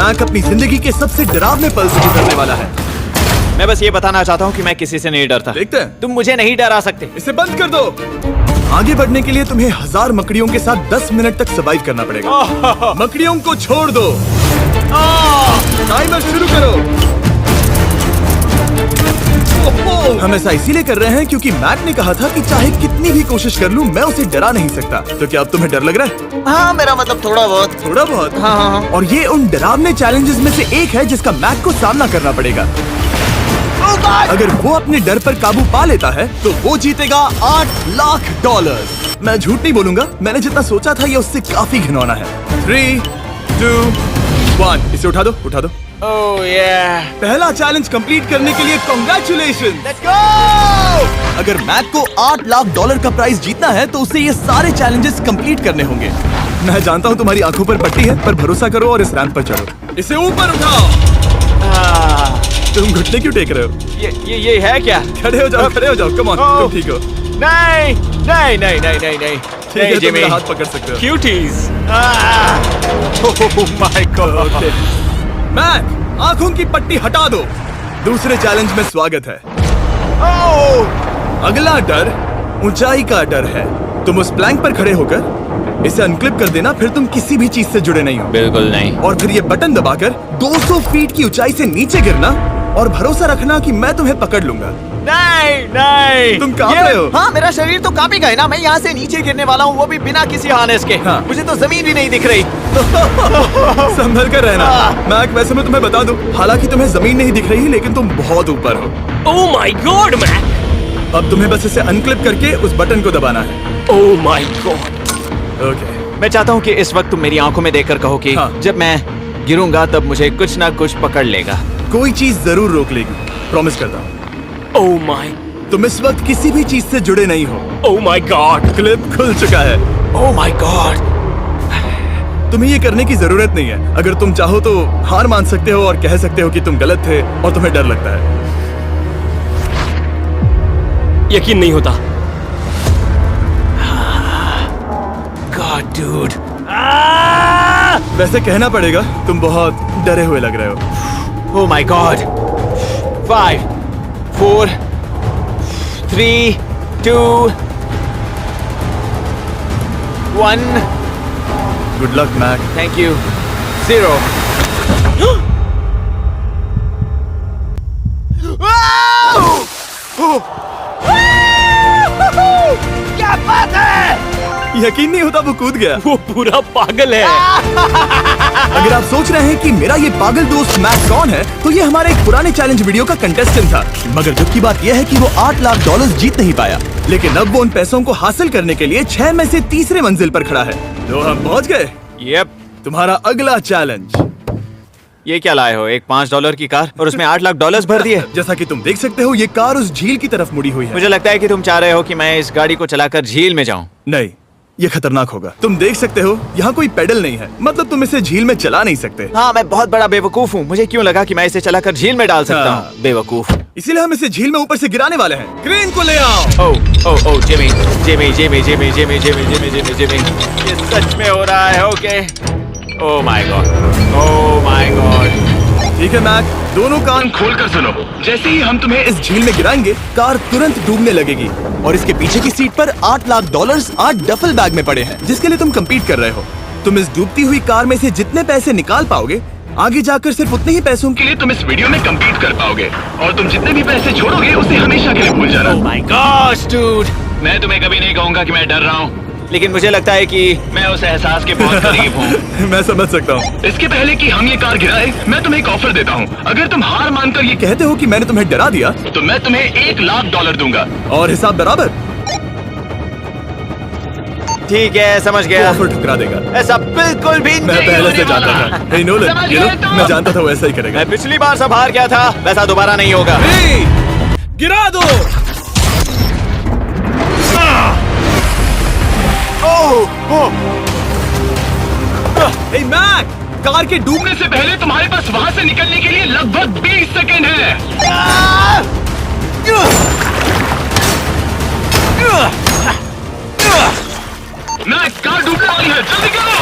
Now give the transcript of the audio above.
Mac अपनी जिंदगी के सबसे डरावने पल से गुजरने वाला है। मैं बस ये बताना चाहता हूँ कि मैं किसी से नहीं डरता। देखते हैं। तुम मुझे नहीं डरा सकते। इसे बंद कर दो। आगे बढ़ने के लिए तुम्हें 1000 मकड़ियों के साथ 10 मिनट तक सर्वाइव करना पड़ेगा। मकड़ियों को छोड़ दो। टाइमर शुरू करो। हम ऐसा इसीलिए कर रहे हैं क्योंकि मैक ने कहा था कि चाहे कितनी भी कोशिश कर लूं, मैं उसे डरा नहीं सकता। तो क्या अब तुम्हें डर लग रहा है? हाँ, मेरा मतलब थोड़ा बहुत। थोड़ा बहुत? हाँ। और ये उन डरावने चैलेंजेस में से एक है जिसका मैक को सामना करना पड़ेगा। अगर वो अपने डर पर काबू पा लेता है तो वो जीतेगा $8 लाख। मैं झूठ नहीं बोलूंगा, मैंने जितना सोचा था ये उससे काफी घिनौना है। 3, 2, 1। इसे उठा दो, उठा दो। ओह yeah। पहला चैलेंज कंप्लीट करने के लिए कांग्रेचुलेशन। Let's go! अगर मैक को $8 लाख का प्राइज जीतना है तो उसे ये सारे चैलेंजेस कंप्लीट करने होंगे। मैं जानता हूँ तुम्हारी आंखों पर पट्टी है, पर भरोसा करो और इस रैंप पर चढ़ो। इसे ऊपर उठाओ। तुम घुटने क्यों टेक रहे हो? ये है क्या? खड़े हो जाओ, खड़े हो जाओ। कम ऑन, तुम ठीक हो? नहीं। ठीक है, तुम मेरा हाथ पकड़ सकते हो। Cuties. Oh my God. Mac, आंखों की पट्टी हटा दो। दूसरे चैलेंज में स्वागत है। अगला डर ऊंचाई का डर है। तुम उस प्लैंक पर खड़े होकर इसे अनक्लिप कर देना, फिर तुम किसी भी चीज से जुड़े नहीं हो। बिल्कुल नहीं। और फिर ये बटन दबाकर 200 फीट की ऊंचाई से नीचे गिरना और भरोसा रखना कि मैं तुम्हें पकड़ लूंगा। नहीं। तुम कांप रहे हो? हाँ, मेरा शरीर तो कांपेगा ही ना। मैं यहाँ से नीचे गिरने वाला हूँ, वो भी बिना किसी हार्नेस के। हाँ। मुझे तो जमीन भी नहीं दिख रही। संभल कर रहना। मैक, वैसे मैं तुम्हें बता दूं, हालांकि तुम्हें जमीन नहीं दिख रही, लेकिन तुम बहुत ऊपर हो। Oh my God Mac. अब तुम्हें बस इसे अनक्लिप करके उस बटन को दबाना है। ओह माय गॉड। ओके। मैं चाहता हूँ कि इस वक्त तुम मेरी आंखों में देखकर कहो कि हाँ। जब मैं गिरूंगा तब मुझे कुछ ना कुछ पकड़ लेगा। कोई चीज जरूर रोक लेगी, प्रॉमिस करता हूँ। Oh my. तुम इस वक्त किसी भी चीज से जुड़े नहीं हो। Oh my God. क्लिप खुल चुका है। ओह माय गॉड। तुम्हें ये करने की जरूरत नहीं है। अगर तुम चाहो तो हार मान सकते हो और कह सकते हो कि तुम गलत थे और तुम्हें डर लगता है। यकीन नहीं होता। God dude. वैसे कहना पड़ेगा, तुम बहुत डरे हुए लग रहे हो। Oh my God. 5, 4, 3, 2, 1। Good luck Mac. Thank you. 0। क्या बात है? यकीन नहीं होता वो कूद गया। वो पूरा पागल है। अगर आप सोच रहे हैं कि मेरा ये पागल दोस्त मैक कौन है, तो ये हमारे एक पुराने चैलेंज वीडियो का कंटेस्टेंट था। मगर दुख की बात यह है कि वो $8 लाख जीत नहीं पाया, लेकिन अब वो उन पैसों को हासिल करने के लिए 6 में से तीसरे मंजिल पर खड़ा है। तो हम पहुंच गए। यप। तुम्हारा अगला चैलेंज। ये क्या लाए हो? एक $5 की कार और उसमें $8 लाख भर दिए। जैसा कि तुम देख सकते हो, ये कार उस झील की तरफ मुड़ी हुई है। मुझे लगता है कि तुम चाह रहे हो कि मैं इस गाड़ी को चलाकर झील में जाऊं। नहीं, ये खतरनाक होगा। तुम देख सकते हो यहाँ कोई पेडल नहीं है, मतलब तुम इसे झील में चला नहीं सकते। हाँ, मैं बहुत बड़ा बेवकूफ हूँ। मुझे क्यों लगा कि मैं इसे चलाकर झील में डाल सकता हाँ। हूँ? बेवकूफ। इसीलिए हम इसे झील में ऊपर से गिराने वाले हैं। क्रेन को ले आओ। ओह जिमी। ये सच में हो रहा है? ओके। Oh my God. ठीक है मैक, दोनों कान खोलकर सुनो। जैसे ही हम तुम्हें इस झील में गिराएंगे, कार तुरंत डूबने लगेगी और इसके पीछे की सीट पर $8 लाख 8 डफल बैग में पड़े हैं, जिसके लिए तुम कम्पीट कर रहे हो। तुम इस डूबती हुई कार में से जितने पैसे निकाल पाओगे, आगे जाकर सिर्फ उतने ही पैसों के लिए तुम इस वीडियो में कम्पीट कर पाओगे। और तुम जितने भी पैसे छोड़ोगे उसे हमेशा के लिए भूल जाना। Oh my gosh dude. मैं तुम्हें कभी नहीं कहूंगा कि मैं डर रहा हूँ, लेकिन मुझे लगता है कि मैं उस एहसास के बहुत करीब हूँ। मैं समझ सकता हूँ। इसके पहले कि हम ये कार गिराए, मैं तुम्हें एक ऑफर देता हूँ। अगर तुम हार मानकर ये कहते हो कि मैंने तुम्हें डरा दिया, तो मैं तुम्हें $1 लाख दूंगा। और हिसाब बराबर। ठीक है, समझ गया। ऑफर ठुकरा देगा। ऐसा बिल्कुल भी मैं नहीं पहले होने से जानता वाला। था। हे नोलन, समझ ये लो, गए तुम? मैं जानता था वो ऐसा ही करेगा। मैं पिछली बार सब हार गया था, वैसा दोबारा नहीं होगा। गिरा दो। हे मैक, कार के डूबने से पहले तुम्हारे पास वहाँ से निकलने के लिए लगभग 20 सेकेंड है। मैं कार डूबने वाली है, जल्दी करो।